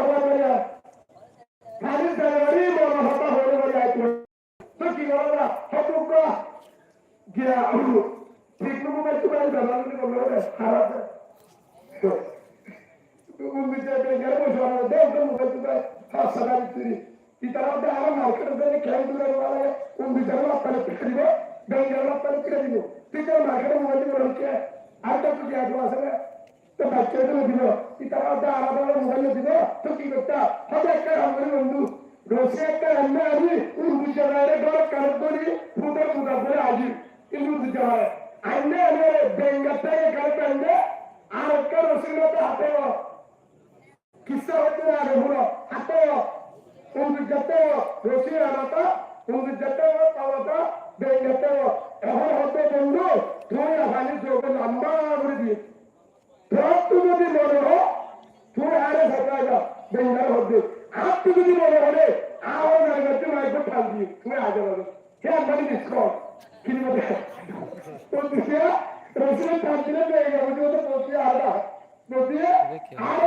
হওয়ার বলে খালি জানুয়ারি মনে হতা হলে বলে আইতো তো কি বলা হতুক গিয়া ঠিক মতো তো বাড়ি বানানো বলে খারাপ তো উম্মিতে বেঙ্গারে বসে আমরা দেখো মোবাইল তো হাসানা দিছি ইতারা দা আর মার্কেটে গেলে খেল দূরে বলে উম্মিতে আপনারা পিছলিব বেঙ্গারে আপনারা পিছলে দিব পিছলে মার্কেটে মোবাইল দিয়ে বলছে আর তো কি আগে আসলে তো বাচ্চাদের দিব ইতারা দা আর মোবাইল দিব তো কি করতে হবে একটা আমাদের বন্ধু রোসে একটা এমনি আমি উম্মিতে বাইরে ঘর কাজ করি ফুটার ফুটা করে আজি উম্মিতে হয় আইনে আমি বেঙ্গাতে কাজ করলে আর একটা রসিলতে হাতে কিসা হতে আগে হলো হাতে উম্মিতে রসি আনাটা উম্মিতে পাওয়াটা বেঙ্গাতে এখন হতে বন্ধু তুই আহানি যোগে লম্বা করে দিয়ে তুই যদি মনে হো তুই আরে ভেজা বেঙ্গার হতে আর তুই যদি মনে হলে আওয়াজ জায়গাতে মাইকে ঠাল দিয়ে তুই আগে বলো হে আমি ডিসকো কিনি মতে তো তুই রসিলে ঠাল দিলে বেঙ্গার হতে পৌঁছে আলা নদী আর